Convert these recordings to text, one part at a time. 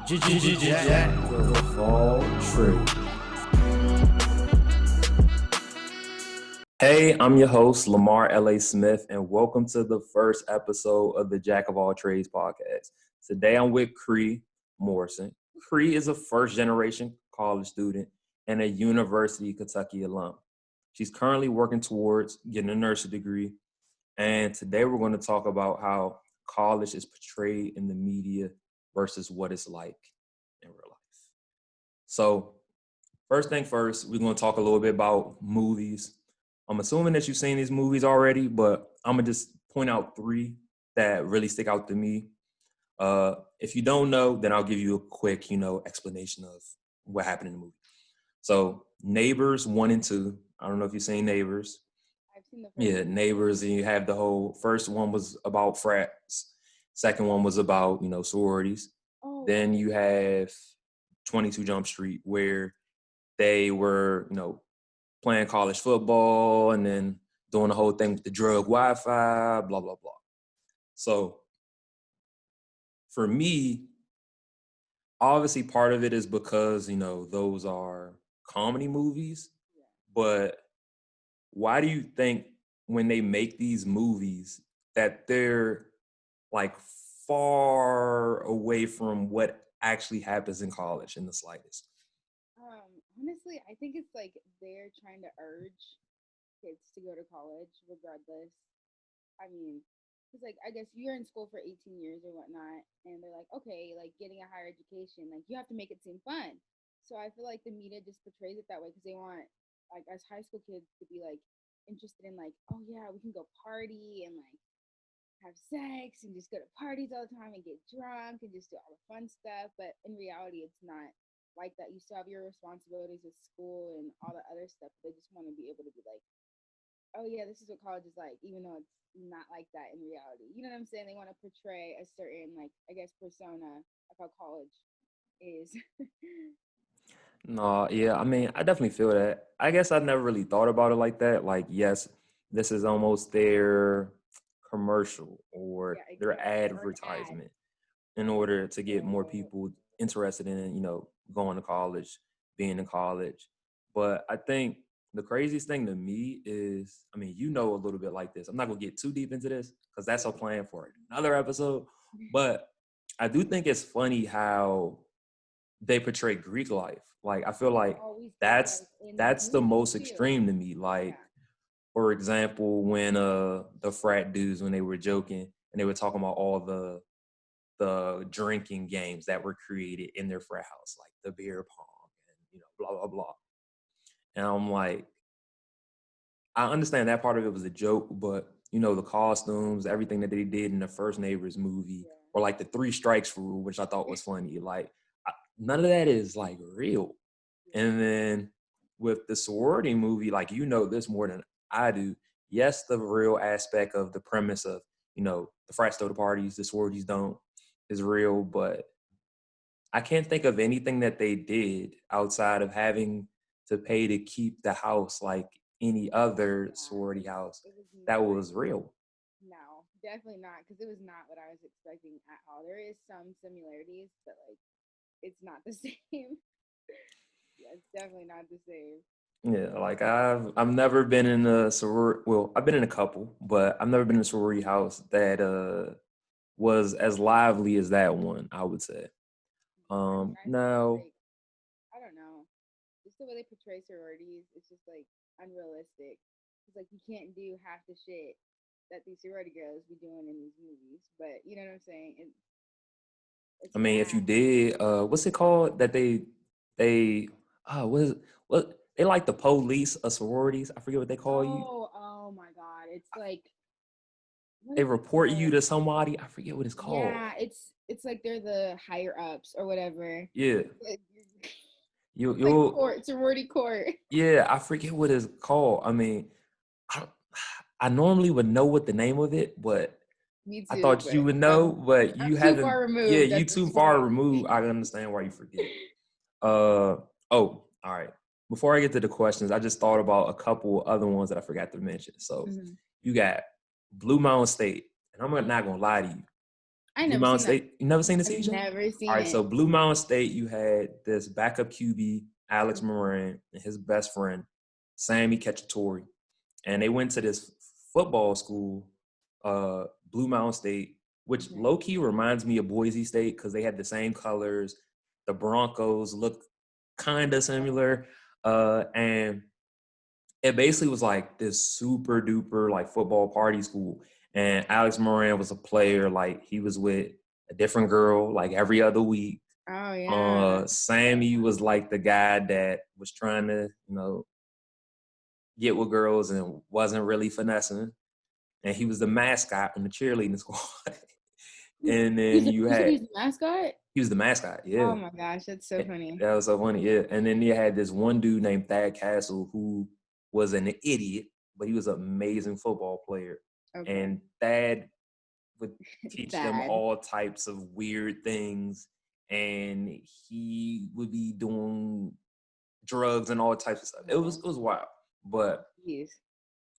Jack of all trades. Hey, I'm your host, Lamar L.A. Smith, and welcome to the first episode of the Jack of All Trades podcast. Today I'm with Kree Morrison. Kree is a first-generation college student and a University of Kentucky alum. She's currently working towards getting a nursing degree, and today we're going to talk about how college is portrayed in the media versus what it's like in real life. So, first thing first, we're going to talk a little bit about movies. I'm assuming that you've seen these movies already, but I'm going to just point out three that really stick out to me. If you don't know, then I'll give you a quick, explanation of what happened in the movie. So, Neighbors 1 and 2. I don't know if you've seen Neighbors. I've seen the first Yeah, one. Neighbors, and you have the whole first one was about frats. Second one was about, sororities. Oh, Then you have 22 Jump Street, where they were, playing college football and then doing the whole thing with the drug Wi-Fi, blah, blah, blah. So for me, obviously part of it is because, those are comedy movies. yeah. But why do you think when they make these movies that they're like far away from what actually happens in college in the slightest? Honestly, I think it's like they're trying to urge kids to go to college regardless. I mean, because like I guess you're in school for 18 years or whatnot, and they're like, okay, like getting a higher education, like you have to make it seem fun. So I feel like the media just portrays it that way because they want like us high school kids to be like interested in like, oh yeah, we can go party and like have sex and just go to parties all the time and get drunk and just do all the fun stuff. But in reality, it's not like that. You still have your responsibilities with school and all the other stuff. They just want to be able to be like, oh yeah, this is what college is like, even though it's not like that in reality. You know what I'm saying? They want to portray a certain like I guess persona of how college is. No, yeah, I mean, I definitely feel that. I guess I never really thought about it like that. Like, yes, this is almost their commercial or Yeah, their exactly. Or an ad. advertisement in order to get more people interested in, going to college, being in college. But I think the craziest thing to me is, I mean, a little bit like this. I'm not gonna get too deep into this because that's a Yeah. plan for another episode. But I do think it's funny how they portray Greek life. Like I feel It's like always Greek that's life in these that's the movies most too. extreme to me. Like, Yeah. for example, when the frat dudes, when they were joking and they were talking about all the drinking games that were created in their frat house, like the beer pong and blah blah blah. And I'm like, I understand that part of it was a joke, but the costumes, everything that they did in the first Neighbors movie, or like the three strikes rule, which I thought was funny. Like none of that is like real. Yeah. And then with the sorority movie, like this more than I do. Yes, the real aspect of the premise of the frats throw the parties, the sororities don't, is real, but I can't think of anything that they did outside of having to pay to keep the house like any other Yeah, sorority house it was that not. was real. No, definitely not, because it was not what I was expecting at all. There is some similarities, but like it's not the same. Yeah, it's definitely not the same. Yeah, like I've never been in a sorority. Well, I've been in a couple, but I've never been in a sorority house that was as lively as that one, I would say. I feel Now, like I don't know, just the way they portray sororities, it's just like unrealistic. It's like you can't do half the shit that these sorority girls be doing in these movies, but you know what I'm saying? It's I mean, if you bad. did, what's it called that they what is what they like the police of sororities? I forget what they call you. Oh my God, it's like what They is it report you called? to somebody. I forget what it's called. Yeah, it's like they're the higher ups or whatever. Yeah, Like, you it's like you court, sorority court. yeah. I forget what it's called. I mean, I, I normally would know what the name of it, but Me I too, thought you but would know. But I'm you too haven't. far Yeah, removed you at too this far point. removed. I understand why you forget. Uh oh. All right. Before I get to the questions, I just thought about a couple other ones that I forgot to mention. So Mhm. you got Blue Mountain State, and I'm not gonna lie to you. I Blue never Mountain seen that. State. You never seen the I've season? never All seen right, it. so Blue Mountain State, you had this backup QB, Alex Moran, and his best friend, Sammy Cacciatore. And they went to this football school, Blue Mountain State, which Okay. low-key reminds me of Boise State because they had the same colors. The Broncos look kind of similar. And it basically was like this super duper like football party school. And Alex Moran was a player, like he was with a different girl like every other week. Oh yeah. Sammy was like the guy that was trying to, get with girls and wasn't really finessing. And he was the mascot in the cheerleading squad. And then you You said had he's the mascot? he was the mascot, yeah. Oh my gosh, that's so funny. That was so funny, yeah. And then you had this one dude named Thad Castle who was an idiot, but he was an amazing football player. Okay. And Thad would teach them Sad. all types of weird things, and he would be doing drugs and all types of stuff. It was wild, but Jeez.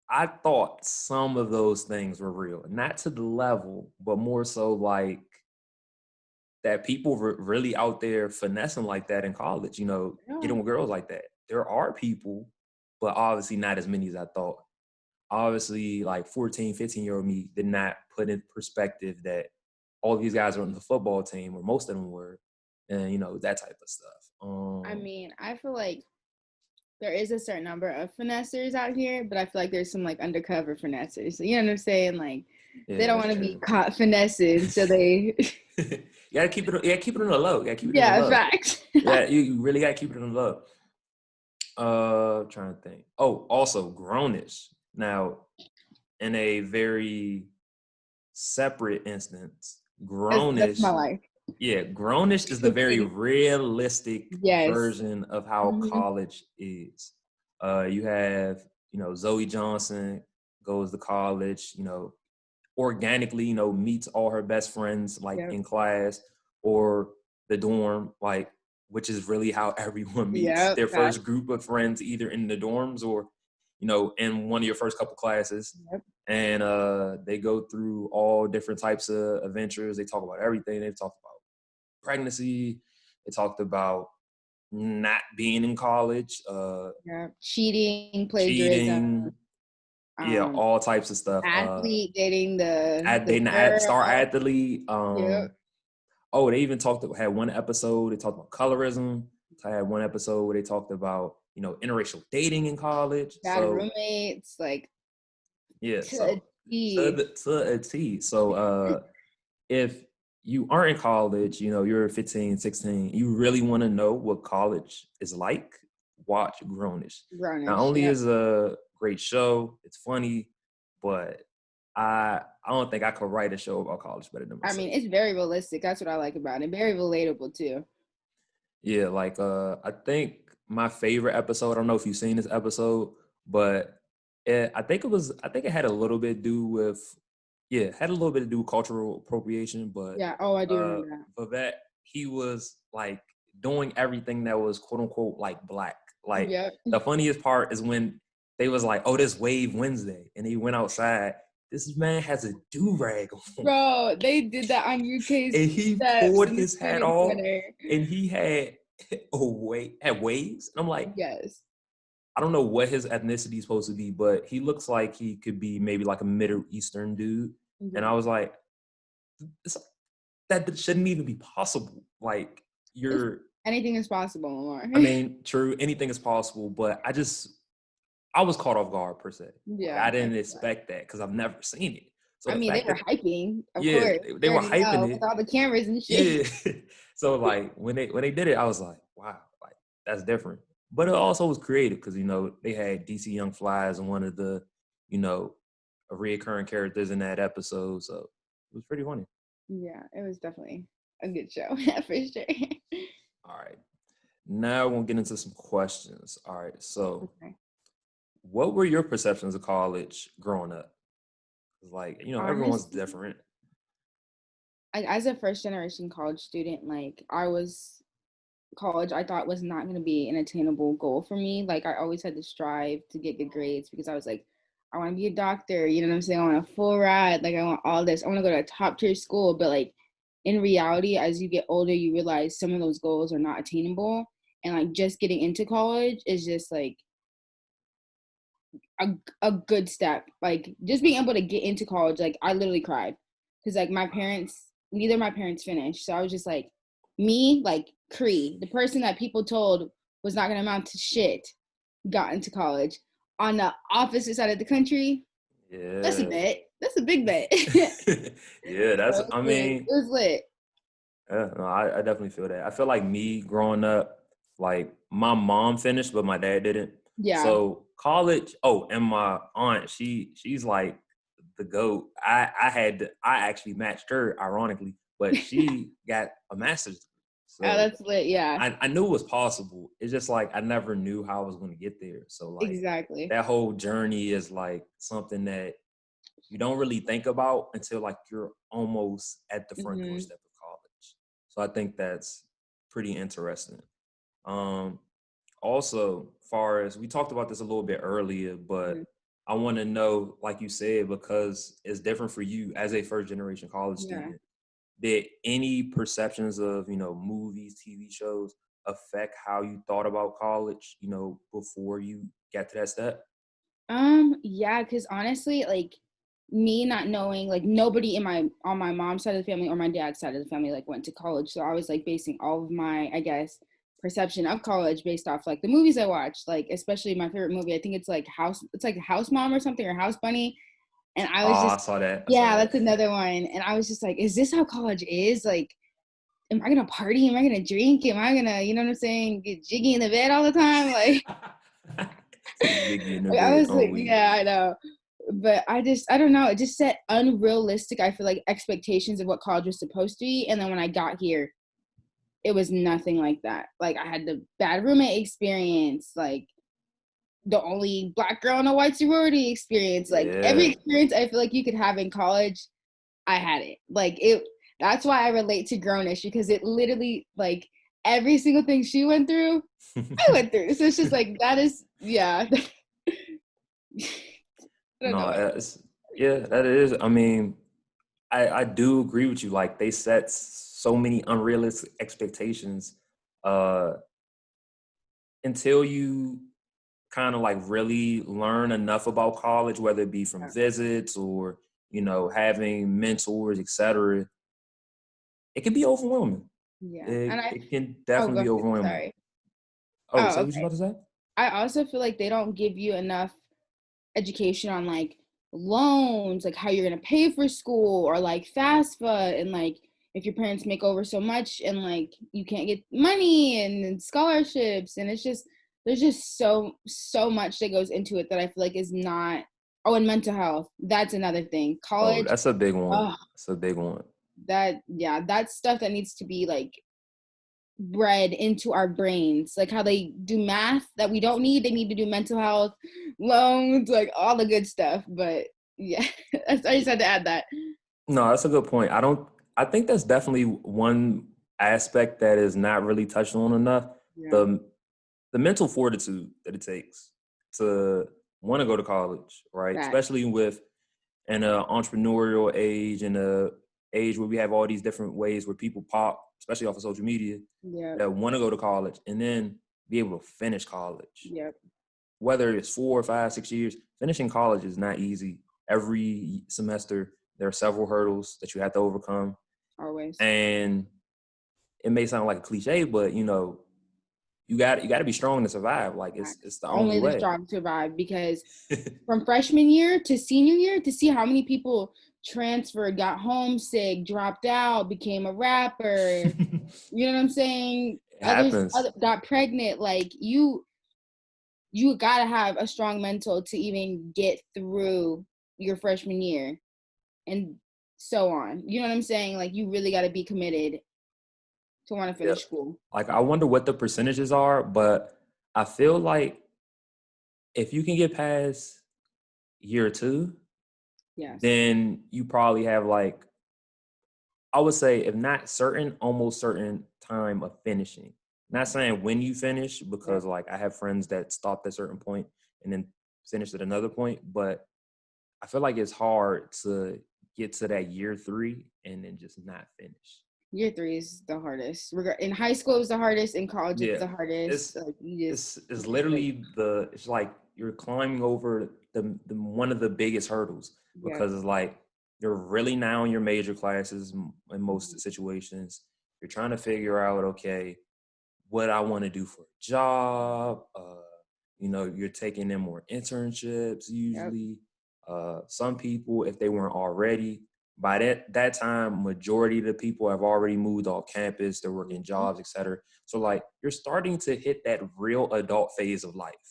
I thought some of those things were real, not to the level, but more so like that people were really out there finessing like that in college, getting with girls like that. There are people, but obviously not as many as I thought. Obviously, like 14, 15-year-old me did not put in perspective that all of these guys are on the football team, or most of them were, and, that type of stuff. I mean, I feel like there is a certain number of finessers out here, but I feel like there's some like undercover finessers. You know what I'm saying? Like they don't want to be caught finessing, so they you gotta keep it. Yeah, keep it on the low. Yeah, keep it on yeah, the low. facts. Yeah, you really gotta keep it on the low. Trying to think. Oh, also grownish. Now, in a very separate instance, That's my grownish. life. Yeah, grownish is the very realistic Yes. version of how college is. You have, Zoe Johnson goes to college, organically, meets all her best friends like in class or the dorm, like, which is really how everyone meets their first group of friends, either in the dorms or, in one of your first couple classes. And they go through all different types of adventures. They talk about everything. They've talked about pregnancy. They talked about not being in college. Cheating, plagiarism. Yeah, all types of stuff. Athlete dating the dating girl. star athlete. Yep. Oh, they even had one episode. They talked about colorism. I had one episode where they talked about interracial dating in college. Bad roommates, like yeah, to a T. So if you aren't in college, you're 15, 16, you really want to know what college is like, watch Grownish. Not only is a great show, it's funny, but I don't think I could write a show about college better than myself. I mean, it's very realistic. That's what I like about it. Very relatable too. Yeah, like I think my favorite episode, I don't know if you've seen this episode, but I think it had a little bit to do with cultural appropriation, but yeah, I do remember that. But that he was like doing everything that was quote unquote like black. Like the funniest part is when they was like, "Oh, this Wave Wednesday," and he went outside. This man has a do-rag on. Bro, they did that on UK's and he pulled his hat off, and he had waves. And I'm like, yes. I don't know what his ethnicity is supposed to be, but he looks like he could be maybe like a Middle Eastern dude. Mm-hmm. And I was like, that shouldn't even be possible. Like anything is possible, Lamar. I mean, true, anything is possible, but I was caught off guard per se. Yeah, like, I didn't expect that because I've never seen it. So I mean, they were hyping, of course. They were hyping it with all the cameras and shit. Yeah. So like when they did it, I was like, wow, like that's different. But it also was creative because they had DC Young Fly as one of the a reoccurring characters in that episode, so it was pretty funny. Yeah, it was definitely a good show for sure. All right, now we'll get into some questions. All right, so what were your perceptions of college growing up? Like, everyone's different. As a first generation college student, college I thought was not going to be an attainable goal for me. Like, I always had to strive to get good grades because I was like, I want to be a doctor, you know what I'm saying? I want a full ride, like I want all this. I want to go to a top tier school, but like in reality, as you get older, you realize some of those goals are not attainable. And like just getting into college is just like a good step. Like just being able to get into college, like I literally cried because like neither of my parents finished. So I was just like, me, like Kree, the person that people told was not going to amount to shit, got into college on the opposite side of the country. That's a Yeah. bet. That's a big bet. So Yeah, it that's, was I lit. It mean, was lit. yeah, no, I definitely feel that. I feel like me growing up, like my mom finished, but my dad didn't. Yeah. So college, and my aunt, she's like the GOAT. I actually matched her, ironically, but she got a master's degree. Oh, So that's lit. Yeah. I knew it was possible. It's just like I never knew how I was going to get there. So like Exactly. that whole journey is like something that you don't really think about until like you're almost at the front Hmm. doorstep of college. So I think that's pretty interesting. Um, Also, far as we talked about this a little bit earlier, but I want to know, like you said, because it's different for you as a first generation college Yeah. student. Did any perceptions of, movies, TV shows affect how you thought about college, before you got to that step? Yeah, because honestly, like me not knowing, like nobody on my mom's side of the family or my dad's side of the family like went to college. So I was like basing all of my, I guess, perception of college based off like the movies I watched. Like especially my favorite movie, I think it's like House Mom or something, or House Bunny. And I was Oh, I just, saw that. I saw yeah, that. that's another one. And I was just like, is this how college is? Like, am I gonna party? Am I gonna drink? Am I gonna, you know what I'm saying, get jiggy in the bed all the time? Like Say Jiggy in the like, I bed was like, only. yeah, I know. But I don't know. It just set unrealistic, I feel like, expectations of what college was supposed to be. And then when I got here, it was nothing like that. Like, I had the bad roommate experience, like, the only black girl in a white sorority experience. Like, every Yeah. experience I feel like you could have in college, I had it. Like, that's why I relate to Grownish because it literally, like, every single thing she went through, I went through. So it's just like, that is, yeah. I don't know No, what. yeah, that is. I mean, I do agree with you. Like they set so many unrealistic expectations uh until you kind of like really learn enough about college, whether it be from visits or, having mentors, etc. It can be overwhelming. Yeah. And It can oh, definitely go be ahead. overwhelming. Sorry. Oh, Oh, say what you okay. about to say? I also feel like they don't give you enough education on like loans, like how you're gonna pay for school, or like FAFSA, and like if your parents make over so much and like you can't get money and scholarships, and it's just there's just so much that goes into it that I feel like is not. Oh, and mental health. That's another thing. Oh, College. that's a big one. Oh, That's a big one. that's stuff that needs to be like bred into our brains, like how they do math that we don't need, they need to do mental health, loans, like all the good stuff. But yeah, I just had to add that. No, that's a good point. I think that's definitely one aspect that is not really touched on enough. Yeah. The the mental fortitude that it takes to want to go to college, right? That. Especially with an entrepreneurial age and a age where we have all these different ways where people pop, especially off of social media, Yep. that want to go to college and then be able to finish college. Yep. Whether it's 4 or 5, 6 years, finishing college is not easy. Every semester, there are several hurdles that you have to overcome. Always. And it may sound like a cliche, but you got to be strong to survive. Like it's Facts. the only Only the way. strong survive, because from freshman year to senior year, to see how many people transferred, got homesick, dropped out, became a rapper, you know what I'm saying, It happens. got pregnant, like you gotta have a strong mental to even get through your freshman year and so on. You know what I'm saying? Like you really gotta be committed to want to Yeah. finish school. Like I wonder what the percentages are, but I feel like if you can get past year two, Yes. then you probably have like, I would say, if not certain, almost certain time of finishing. Not saying when you finish, Yeah. because like I have friends that stopped at a certain point and then finished at another point, but I feel like it's hard to get to that year three and then just not finish. Year 3 is the hardest. In high school, it was the hardest. In college, it's Yeah, the hardest. it's Like you it's just like, literally it's like you're climbing over the one of the biggest hurdles yeah. because it's like you're really now in your major classes in most Mhm. situations. You're trying to figure out, okay, what I want to do for a job. You're taking in more internships Yep. usually. Some people, if they weren't already, by that time, majority of the people have already moved off campus. They're working Mhm. jobs, etc. So like you're starting to hit that real adult phase of life.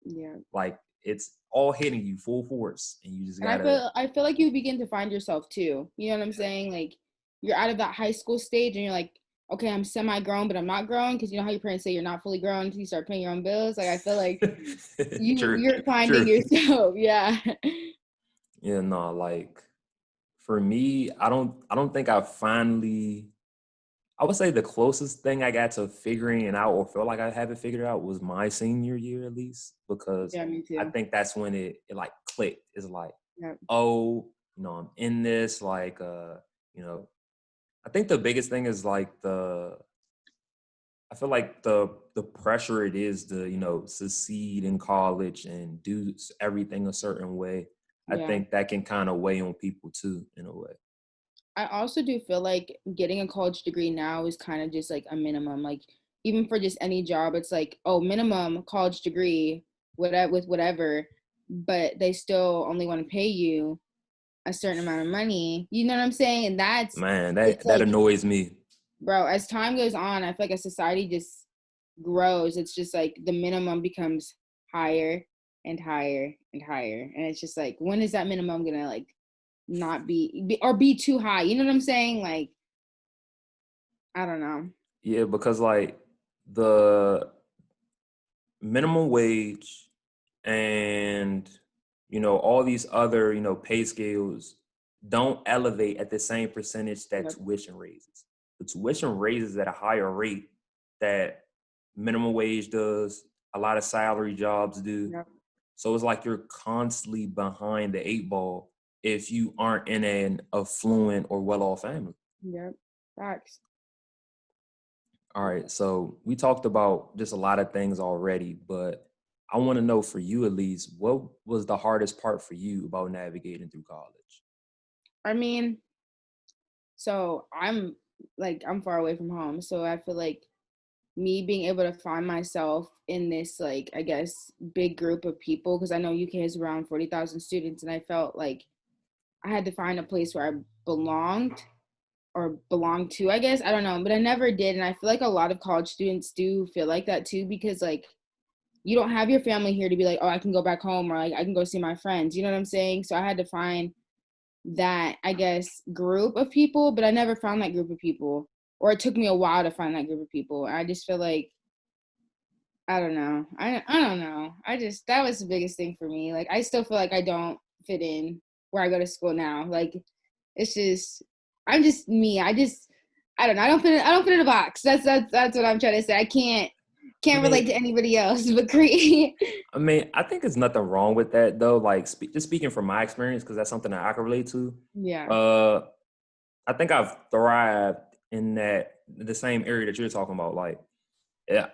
Yeah. Like it's all hitting you full force, and you just And I gotta. feel I feel like you begin to find yourself too. You know what I'm saying? Like you're out of that high school stage and you're like, okay, I'm semi-grown, but I'm not grown because you know how your parents say you're not fully grown until you start paying your own bills. Like I feel like True, you're finding true. yourself. Yeah. Yeah, no, like for me, I don't think I finally. I would say the closest thing I got to figuring it out or feel like I have it figured out was my senior year at least, because Yeah, me I too. think that's when it like clicked. It's like, Yep. oh, I'm in this, like you know, I think the biggest thing is like I feel like the pressure it is to, succeed in college and do everything a certain way. I Yeah. think that can kind of weigh on people too, in a way. I also do feel like getting a college degree now is kind of just like a minimum. Like even for just any job, it's like, oh, minimum college degree, whatever with whatever, but they still only want to pay you a certain amount of money. You know what I'm saying? And Man, it's that like, annoys me. bro, as time goes on, I feel like as society just grows, it's just like the minimum becomes higher and higher and higher. And it's just like, when is that minimum gonna like not be too high? You know what I'm saying? Like, I don't know. Yeah, because like the minimum wage and all these other pay scales don't elevate at the same percentage that Yep. tuition raises. The tuition raises at a higher rate that minimum wage does, a lot of salary jobs do. Yep. So it's like you're constantly behind the eight ball if you aren't in an affluent or well-off family. Yep. Facts. All right, so we talked about just a lot of things already, but I want to know for you at least, what was the hardest part for you about navigating through college? I mean, so I'm far away from home, so I feel like me being able to find myself in this like I guess big group of people, because I know UK is around 40,000 students, and I felt like I had to find a place where I belonged or belonged to, I guess. I don't know, but I never did, and I feel like a lot of college students do feel like that too, because like you don't have your family here to be like, oh, I can go back home or like I can go see my friends. You know what I'm saying? So I had to find that, I guess, group of people, but I never found that group of people. Or it took me a while to find that group of people. I just feel like I don't know. I don't know. I just that was the biggest thing for me. Like I still feel like I don't fit in where I go to school now. Like it's just I'm just me. I don't know. I don't fit in a box. That's what I'm trying to say. I I can't relate mean, to anybody else but Cree. I think there's nothing wrong with that though. Like just speaking from my experience, because that's something that I can relate to. Yeah. Uh, I think I've thrived in the same area that you're talking about. Like, yeah,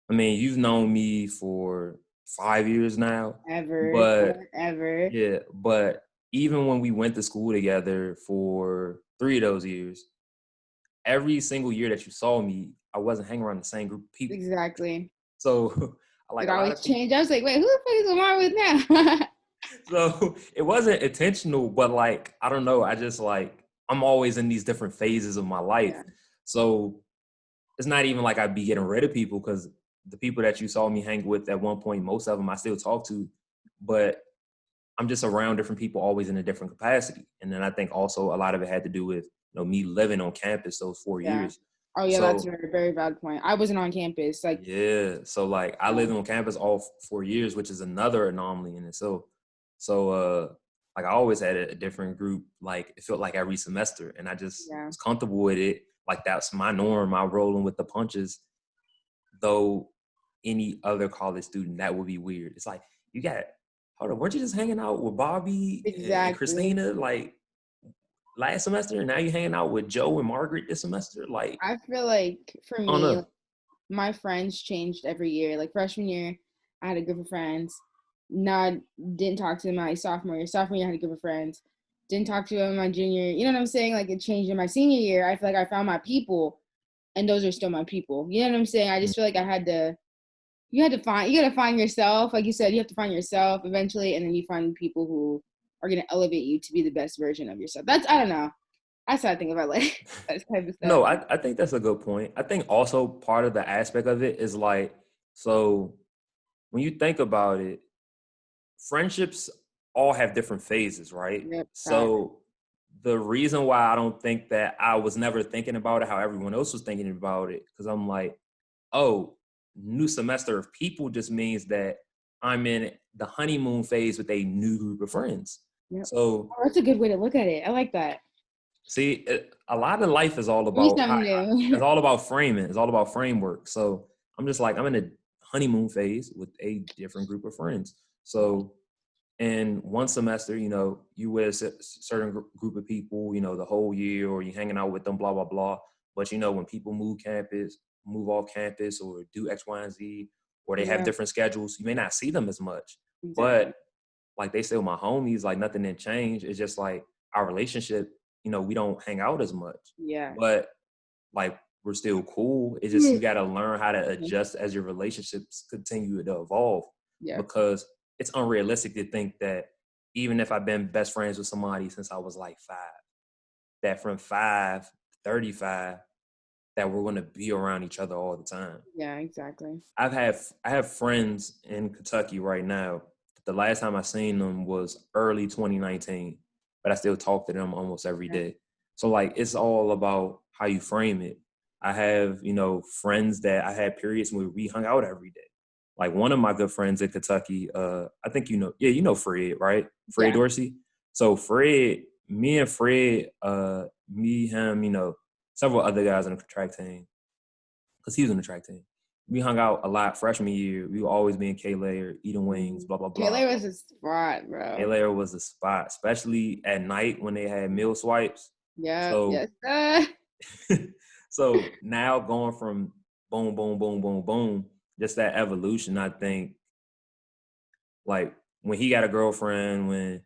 I mean, you've known me for 5 years now, Ever. but Forever. yeah, but even when we went to school together for 3 of those years, every single year that you saw me, I wasn't hanging around the same group of people. Exactly. So, like It a lot always of people, changed. I was like, wait, who the fuck is Lamar with now? so it wasn't intentional, but like, I don't know. I just like, I'm always in these different phases of my life. Yeah. So it's not even like I'd be getting rid of people because the people that you saw me hang with at one point, most of them I still talk to, but I'm just around different people always in a different capacity. And then I think also a lot of it had to do with, me living on campus those four Yeah. years. Oh yeah, that's a So very, very valid point. I wasn't on campus. Like, yeah. So like I yeah. lived on campus all 4 years, which is another anomaly in itself. So like I always had a different group, like it felt like every semester. And I just Yeah. was comfortable with it. Like that's my norm. I rolling with the punches. Though any other college student, that would be weird. It's like, hold on, weren't you just hanging out with Bobby and Exactly. Christina? Like last semester, and now you're hanging out with Joe and Margaret this semester. Like, I feel like for I don't me, know. my friends changed every year. Like freshman year, I had a group of friends. Not didn't talk to them my sophomore year. Sophomore year, I had a group of friends. Didn't talk to them my junior year. You know what I'm saying? Like it changed in my senior year. I feel like I found my people, and those are still my people. You know what I'm saying? I just feel like I had to. You gotta find yourself. Like you said, you have to find yourself eventually, and then you find people who are gonna elevate you to be the best version of yourself. That's I don't know. That's how I think about like that type of stuff. No, I think that's a good point. I think also part of the aspect of it is like, so when you think about it, friendships all have different phases, right? Yep, fact. So the reason why I don't think that I was never thinking about it how everyone else was thinking about it, because I'm like, oh, new semester of people just means that I'm in the honeymoon phase with a new group of friends. Yep. So Oh, that's a good way to look at it. I like that. see, a lot of life is all Learn about something it's new. all about framing. It's all about framework. So I'm just like I'm in a honeymoon phase with a different group of friends. So in one semester, you with a certain group of people, the whole year, or you hanging out with them, blah blah blah. But when people move off campus, or do X, Y, and Z, or they have Yeah, different schedules, you may not see them as much. exactly. But like they still my homies, like nothing didn't change. It's just like our relationship, we don't hang out as much. Yeah. But like we're still cool. It's just you Mm. gotta learn how to adjust as your relationships continue to evolve, Yeah. because it's unrealistic to think that even if I've been best friends with somebody since I was like 5, that from 5 to 35, that we're gonna be around each other all the time. Yeah, exactly. I have friends in Kentucky right now. The last time I seen them was early 2019, but I still talk to them almost every Yeah. day. So like it's all about how you frame it. I have, friends that I had periods where we hung out every day. Like one of my good friends in Kentucky, I think Fred, right? Fred Yeah. Dorsey. So Fred, me and Fred, him, several other guys on the track team, because he was on the track team. We hung out a lot freshman year. We would always be in K-Layer, eating wings, blah, blah, blah. Taylor was a spot, bro. K-Layer was the spot, especially at night when they had meal swipes. Yeah. So, Yes. so now going from boom, boom, boom, boom, boom, just that evolution, I think, like when he got a girlfriend, when,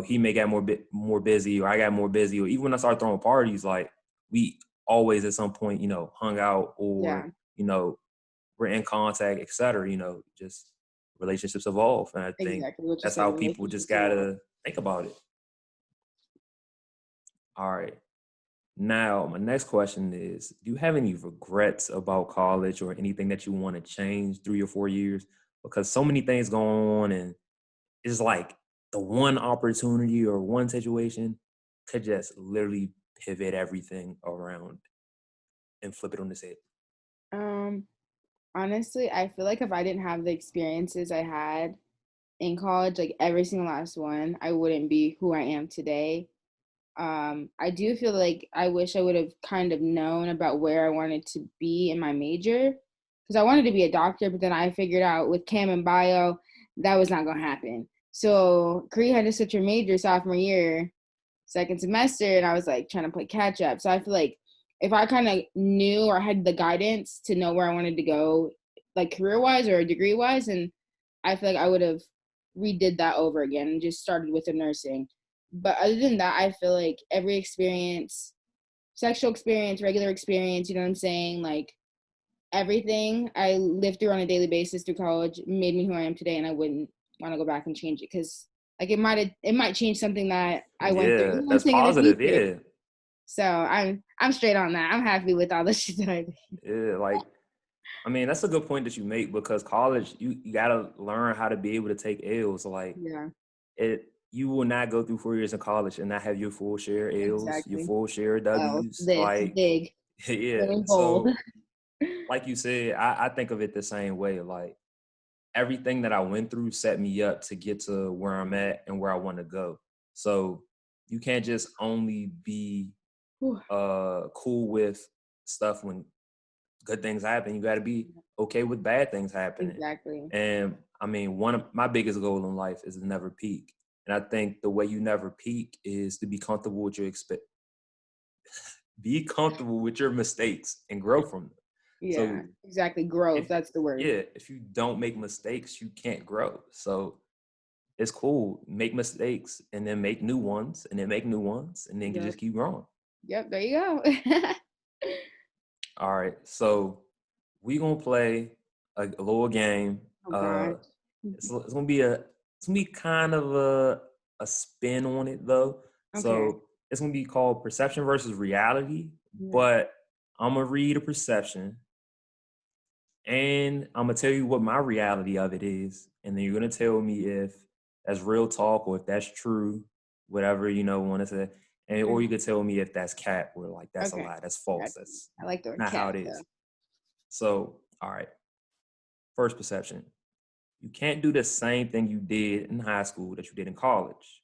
he may get more busy, or I got more busy, or even when I started throwing parties, like we always at some point, hung out, Yeah. or, we're in contact, et cetera, just relationships evolve. And I think Exactly what you that's said. how people just Relationships evolve. gotta think about it. All right. Now, my next question is, do you have any regrets about college, or anything that you want to change 3 or 4 years? Because so many things go on, and it's like the one opportunity or one situation could just literally pivot everything around and flip it on its head. Um, Honestly, I feel like if I didn't have the experiences I had in college, like every single last one, I wouldn't be who I am today. I do feel like I wish I would have kind of known about where I wanted to be in my major, because I wanted to be a doctor, but then I figured out with chem and bio that was not gonna happen. So Kree had to switch her major sophomore year, second semester, and I was like trying to play catch up. So I feel like if I kind of knew or had the guidance to know where I wanted to go, like career wise or degree wise, and I feel like I would have redid that over again and just started with the nursing. But other than that, I feel like every experience, sexual experience, regular experience, you know what I'm saying? Like everything I lived through on a daily basis through college made me who I am today, and I wouldn't want to go back and change it, because like it might change something that I went through. You Yeah, know what I'm that's saying, in the positive. future. Yeah. So I'm straight on that. I'm happy with all the shit that I did. Yeah. Like, I mean, that's a good point that you make, because college, you gotta learn how to be able to take L's. Like Yeah, you will not go through 4 years in college and not have your full share of L's, your exactly. full share of Oh, W's. this Like, big, yeah. really bold. So, like you said, I think of it the same way. Like everything that I went through set me up to get to where I'm at and where I want to go. So you can't just only be Whew. cool with stuff when good things happen. You got to be okay with bad things happening. Exactly. And I mean, one of my biggest goal in life is to never peak. And I think the way you never peak is to be comfortable with your be comfortable with your mistakes and grow from them. Yeah, So exactly. Growth, that's the word. yeah, if you don't make mistakes, you can't grow. So it's cool. Make mistakes and then make new ones and then make new ones and then you just keep growing. Yep, there you go. All right. So we're gonna play a little game. Oh God. It's gonna be kind of a spin on it though. Okay. So it's gonna be called perception versus reality, Yeah. but I'm gonna read a perception and I'm gonna tell you what my reality of it is, and then you're gonna tell me if that's real talk or if that's true, whatever want to say, and or you could tell me if that's cap or like that's a lie, that's false, that's I like the word not cat, how it is. So, all right, first perception: you can't do the same thing you did in high school that you did in college.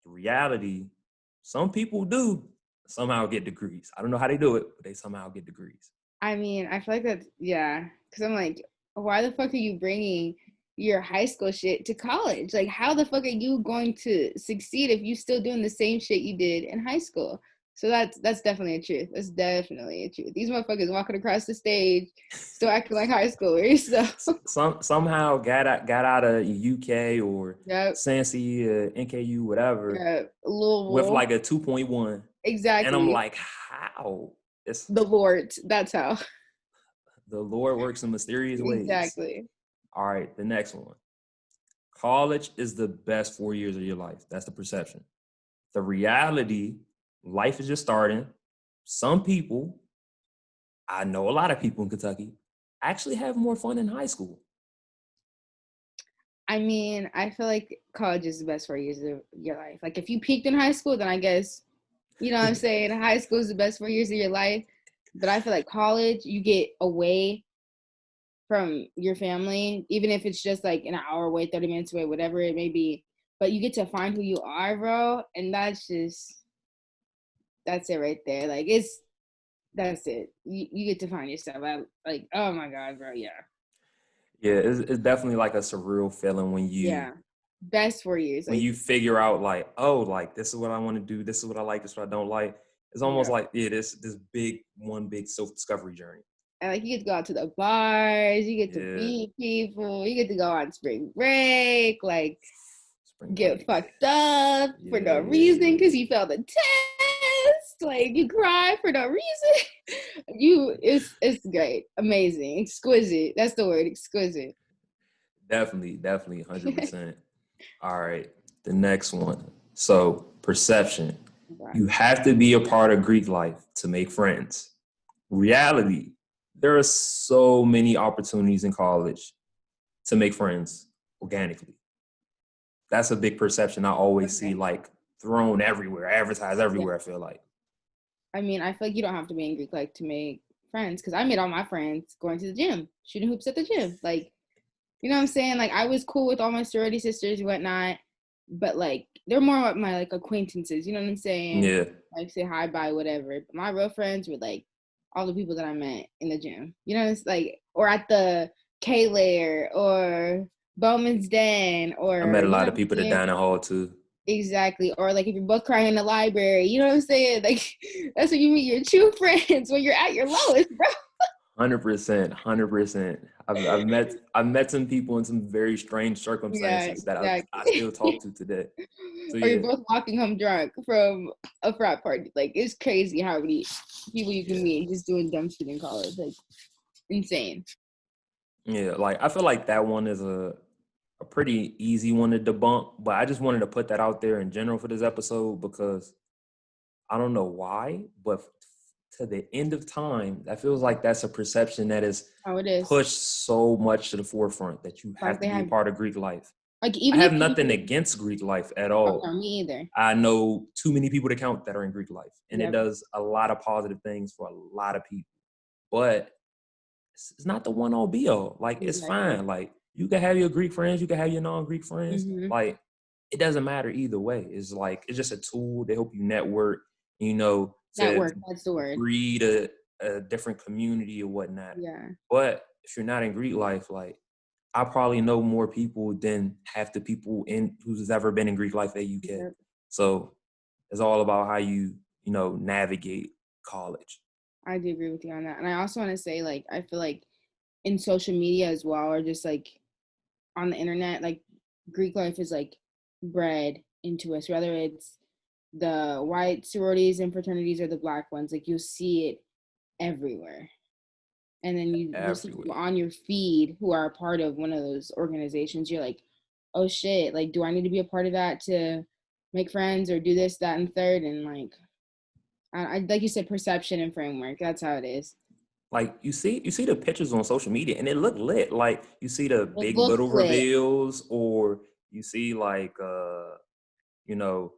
The reality: some people do somehow get degrees. I don't know how they do it, but they somehow get degrees. I mean, I feel like that's, because I'm like, why the fuck are you bringing your high school shit to college? Like, how the fuck are you going to succeed if you still doing the same shit you did in high school? So that's definitely a truth. That's definitely a truth. These motherfuckers walking across the stage, still acting like high schoolers. So somehow got out of UK or Cincy, NKU, whatever, with like a 2.1. Exactly. And I'm like, how? It's the Lord. That's how. The Lord works in mysterious ways. Exactly. All right, the next one. College is the best 4 years of your life. That's the perception. The reality, life is just starting. Some people, I know a lot of people in Kentucky, actually have more fun in high school. I mean, I feel like college is the best 4 years of your life. Like, if you peaked in high school, then I guess, you know what I'm saying? High school is the best 4 years of your life. But I feel like college, you get away from your family, even if it's just like an hour away, 30 minutes away, whatever it may be. But you get to find who you are, bro. And that's it right there. Like, that's it. You get to find yourself. Like, oh my God, bro. Yeah. Yeah, it's definitely like a surreal feeling when you best 4 years. When you figure out like, oh, like this is what I want to do, this is what I like, this is what I don't like. It's almost like this big self-discovery journey. And like, you get to go out to the bars, you get to meet people, you get to go on spring break, like get fucked up for no reason because you failed the test, like you cry for no reason. It's great, amazing, exquisite. That's the word, exquisite. Definitely 100%. All right, the next one. So perception. You have to be a part of Greek life to make friends. Reality. There are so many opportunities in college to make friends organically. That's a big perception I always see, like thrown everywhere, advertised everywhere. I feel like. I mean, I feel like you don't have to be in Greek life to make friends, because I made all my friends going to the gym, shooting hoops at the gym. Like, you know what I'm saying? Like, I was cool with all my sorority sisters and whatnot, but like they're more my like acquaintances. You know what I'm saying? Yeah. Like, say hi, bye, whatever. But my real friends were like all the people that I met in the gym. You know, it's like, or at the K-Lair or Bowman's Den, or I met a lot of people at Dining Hall too. Exactly. Or like if you're both crying in the library, you know what I'm saying? Like, that's when you meet your true friends, when you're at your lowest, bro. 100%. I've met some people in some very strange circumstances that I still talk to today. So, or you're both walking home drunk from a frat party. Like, it's crazy how many people you can meet just doing dumb shit in college. Like, insane. Yeah, like I feel like that one is a pretty easy one to debunk, but I just wanted to put that out there in general for this episode because I don't know why, but to the end of time, that feels like that's a perception that is pushed so much to the forefront that you have to be a part of Greek life. Like, even I have nothing against Greek life at all. No, me either. I know too many people to count that are in Greek life, and it does a lot of positive things for a lot of people. But it's not the one all be all. Like, it's fine. Like, you can have your Greek friends, you can have your non-Greek friends. Like, it doesn't matter either way. It's like, it's just a tool to help you network, network, that's the word. Breed a different community or whatnot. Yeah. But if you're not in Greek life, like, I probably know more people than half the people who's ever been in Greek life at UK. So it's all about how you navigate college. I do agree with you on that. And I also want to say, like, I feel like in social media as well, or just like on the internet, like Greek life is like bred into us, whether it's the white sororities and fraternities or the black ones. Like you'll see it everywhere. And then you'll see people Everywhere. on your feed who are a part of one of those organizations. You're like, oh shit, like do I need to be a part of that to make friends or do this, that, and third? And like I like you said, perception and framework. That's how it is. Like you see the pictures on social media and it look lit. Like you see the It big looks little lit. reveals, or you see like you know,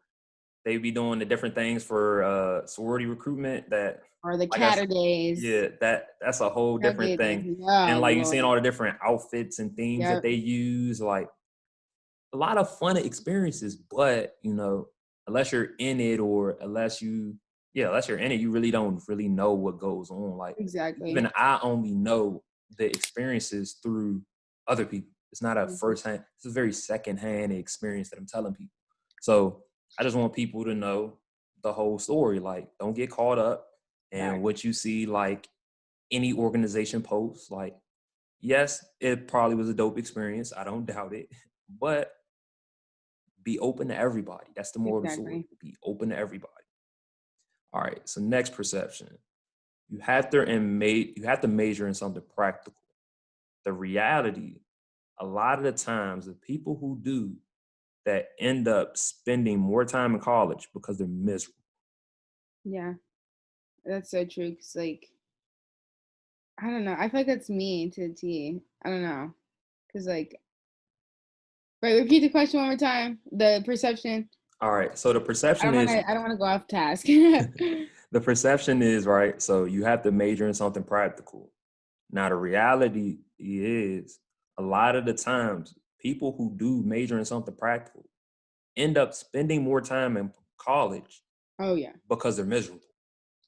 they be doing the different things for sorority recruitment that Or the like I catter days. yeah, that's a whole different Tailgating. thing. Oh And like you seeing Lord. all the different outfits and themes that Yep. they use, like a lot of fun experiences, but unless you're in it or unless you're in it, you really don't really know what goes on. Like Exactly. even I only know the experiences through other people. It's not a first hand, it's a very second hand experience that I'm telling people. So I just want people to know the whole story. Like don't get caught up in Back. what you see, like any organization posts. Like, yes, it probably was a dope experience. I don't doubt it. But be open to everybody. That's the moral of the story. Exactly. Be open to everybody. All right. So next perception. You have to major in something practical. The reality, a lot of the times, the people who do that end up spending more time in college because they're miserable. Yeah. That's so true. Cause like I don't know. I feel like that's me to the T. I don't know. Cause like wait, repeat the question one more time. The perception. All right. So the perception is I don't wanna go off task. the perception is right. So you have to major in something practical. Now the reality is a lot of the times people who do major in something practical end up spending more time in college Oh yeah. because they're miserable.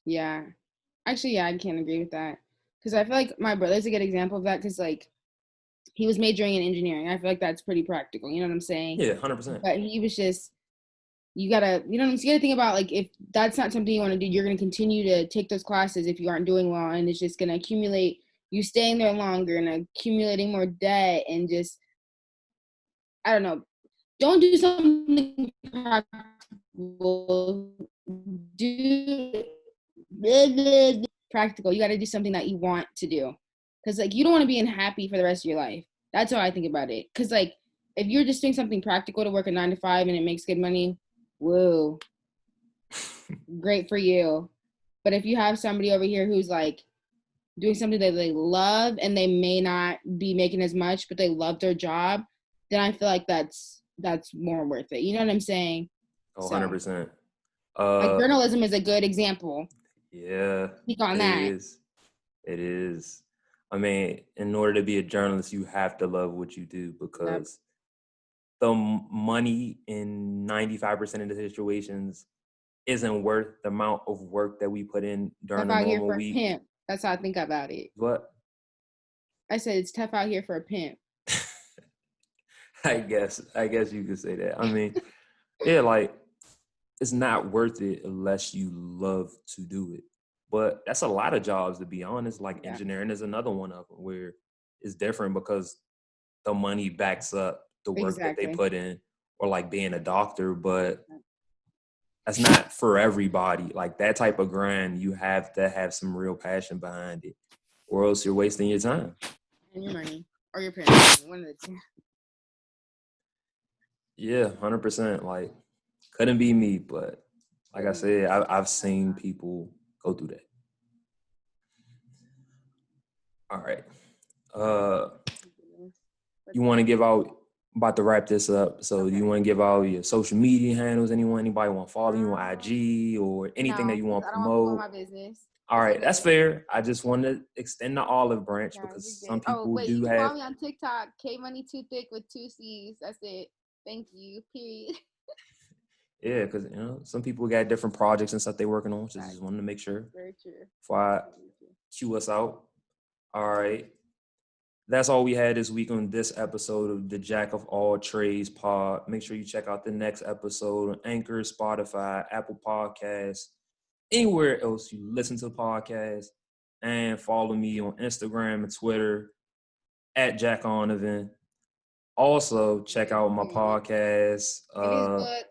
Yeah. Actually, yeah, I can't agree with that. Because I feel like my brother's a good example of that. Because like he was majoring in engineering. I feel like that's pretty practical. You know what I'm saying? Yeah, 100%. But he was just you gotta you know what I'm saying? You gotta think about like if that's not something you want to do, you're gonna continue to take those classes if you aren't doing well, and it's just gonna accumulate. You staying there longer and accumulating more debt, and just I don't know. Don't do something practical. Do practical. You got to do something that you want to do, because like you don't want to be unhappy for the rest of your life. That's how I think about it. Because like if you're just doing something practical to work a 9 to 5 and it makes good money, whoa, great for you. But if you have somebody over here who's like doing something that they love and they may not be making as much, but they love their job, then I feel like that's more worth it. You know what I'm saying? Oh, So 100%. like journalism is a good example. Yeah, Speak on it that. is. It is. I mean, in order to be a journalist, you have to love what you do Yep. because the money in 95% of the situations isn't worth the amount of work that we put in Tough during a out here normal for a week. pimp. That's how I think about it. But I said it's tough out here for a pimp. I guess you could say that. I mean, yeah, like it's not worth it unless you love to do it. But that's a lot of jobs, to be honest. Like Yeah, engineering is another one of them where it's different because the money backs up the work that they exactly. put in, or like being a doctor. But that's not for everybody. Like that type of grind, you have to have some real passion behind it, or else you're wasting your time. And your money or your parents, one of the two. Yeah, 100%. Like couldn't be me, but like I said, I've seen people go through that. All right. You want to give out, about to wrap this up. So Okay. you want to give out your social media handles? Anybody want to follow you on IG or anything that No, you because want to I don't want people in promote? my business. All It's right, okay. that's fair. I just want to extend the olive branch No, because you're some good. Oh people wait, you do can have, follow me on TikTok. K Money Too Thick with 2 C's. That's it. Thank you. Period. yeah, because some people got different projects and stuff they're working on. So just Exactly. wanted to make sure Very true. before I Very true. cue us out. All right. That's all we had this week on this episode of the Jack of All Trades pod. Make sure you check out the next episode on Anchor, Spotify, Apple Podcasts. anywhere else you listen to the podcast, and follow me on Instagram and Twitter at JackOnEvent. Also, check out my podcast. Get his book.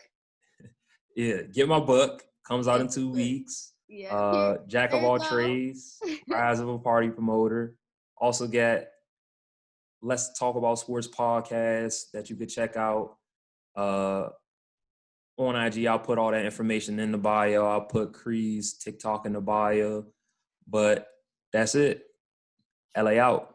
Yeah, get my book. Comes out in His 2 book. weeks. Yeah. Jack of There you all go. trades, Rise of a Party Promoter. Also got Let's Talk About Sports podcast that you could check out. On IG, I'll put all that information in the bio. I'll put Kree's TikTok in the bio. But that's it. LA out.